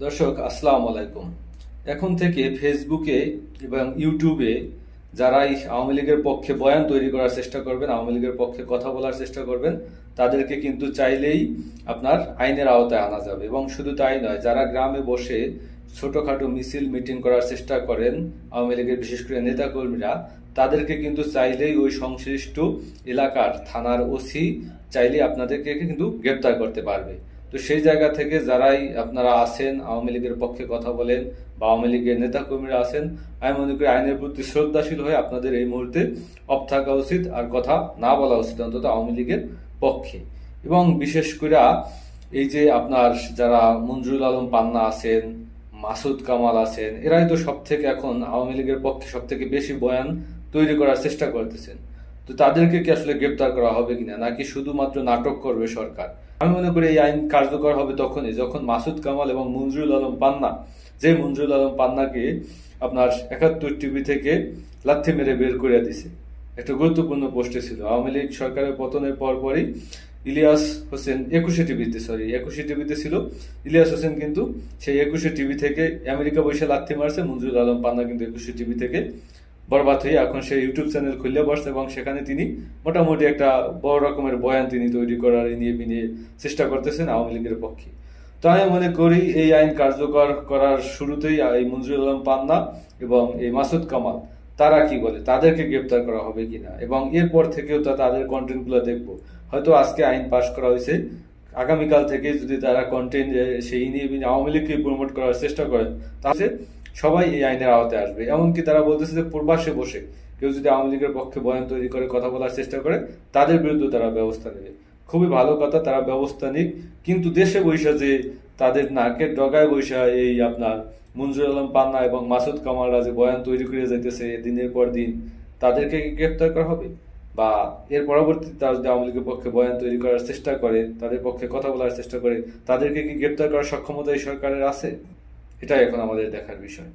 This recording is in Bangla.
দর্শক আসসালামু আলাইকুম। এখন থেকে ফেসবুকে এবং ইউটিউবে যারা এই আওয়ামী লীগের পক্ষে বয়ান তৈরি করার চেষ্টা করবেন, আওয়ামী লীগের পক্ষে কথা বলার চেষ্টা করবেন, তাদেরকে কিন্তু চাইলেই আপনার আইনের আওতায় আনা যাবে। এবং শুধু তাই নয়, যারা গ্রামে বসে ছোটখাটো মিছিল মিটিং করার চেষ্টা করেন আওয়ামী লীগের বিশেষ করে নেতাকর্মীরা, তাদেরকে কিন্তু চাইলেই ওই সংশ্লিষ্ট এলাকার থানার ওসি চাইলেই আপনাদেরকে কিন্তু গ্রেপ্তার করতে পারবে। তো সেই জায়গা থেকে যারাই আপনারা আছেন, আওয়ামী লীগের পক্ষে কথা বলেন বা আওয়ামী লীগের নেতাকর্মীরা আছেন, আমি মনে করি আইনের প্রতি শ্রদ্ধাশীল হয়ে আপনাদের এই মুহূর্তে অফ থাকা উচিত, আর কথা না বলা উচিত অন্তত আওয়ামী লীগের পক্ষে। এবং বিশেষ করে এই যে আপনার যারা মঞ্জুরুল আলম পান্না আছেন, মাসুদ কামাল আছেন, এরাই তো সব থেকে এখন আওয়ামী লীগের পক্ষে সব থেকে বেশি বয়ান তৈরি করার চেষ্টা করতেছেন। তো তাদেরকে কি আসলে গ্রেপ্তার করা হবে কিনা, নাকি শুধুমাত্র নাটক করবে সরকার? আমি মনে করি এই আইন কার্যকর হবে তখনই যখন মাসুদ কামাল এবং মঞ্জুরুল আলম পান্না, যে মঞ্জুরুল আলম পান্নাকে আপনার ৭১ টিভি থেকে লাথি মেরে বের করে দিছে, একটা গুরুত্বপূর্ণ পোস্টে ছিল। আওয়ামী লীগ সরকারের পতনের পরপরই ইলিয়াস হোসেন ২১শে টিভিতে ছিল। ইলিয়াস হোসেন কিন্তু সেই ২১শে টিভি থেকে আমেরিকা বসে লাথি মারছে, মঞ্জুরুল আলম পান্না কিন্তু ২১শে টিভি থেকে বরবাদ হয়ে এখন সে ইউটিউব চ্যানেল খুলে বসছে এবং সেখানে তিনি মোটামুটি একটা বড় রকমের বয়ান তিনি তৈরি করার নিয়ে বিনিয়ে চেষ্টা করতেছেন আওয়ামী লীগের পক্ষে। তো আমি মনে করি এই আইন কার্যকর করার শুরুতেই এই মঞ্জুরুল আলম পান্না এবং এই মাসুদ কামাল তারা কি বলে, তাদেরকে গ্রেপ্তার করা হবে কিনা, এবং এরপর থেকেও তাদের কন্টেন্টগুলো দেখবো। হয়তো আজকে আইন পাশ করা হয়েছে, আগামীকাল থেকে যদি তারা কন্টেন্ট সেই নিয়ে আওয়ামী লীগকে প্রমোট করার চেষ্টা করেন, তাহলে সবাই এই আইনের আওতায় আসবে। এমনকি তারা বলতেছে যে প্রবাসে বসে কেউ যদি আওয়ামী লীগের পক্ষে বয়ান তৈরি করে কথা বলার চেষ্টা করে, তাদের বিরুদ্ধে তারা ব্যবস্থা নেবে। খুবই ভালো কথা, তারা ব্যবস্থা নিক, কিন্তু দেশে বৈশা যে তাদের নাকের ডগায় বৈশা এই আপনার মঞ্জুর আলম পান্না এবং মাসুদ কামালরা যে বয়ান তৈরি করে যাইতেছে দিনের পর দিন, তাদেরকে কি গ্রেপ্তার করা হবে? বা এর পরবর্তীতে তারা যদি আওয়ামী লীগের পক্ষে বয়ান তৈরি করার চেষ্টা করে, তাদের পক্ষে কথা বলার চেষ্টা করে, তাদেরকে কি গ্রেপ্তার করার সক্ষমতা এই সরকারের আছে? এটাই এখন আমাদের দেখার বিষয়।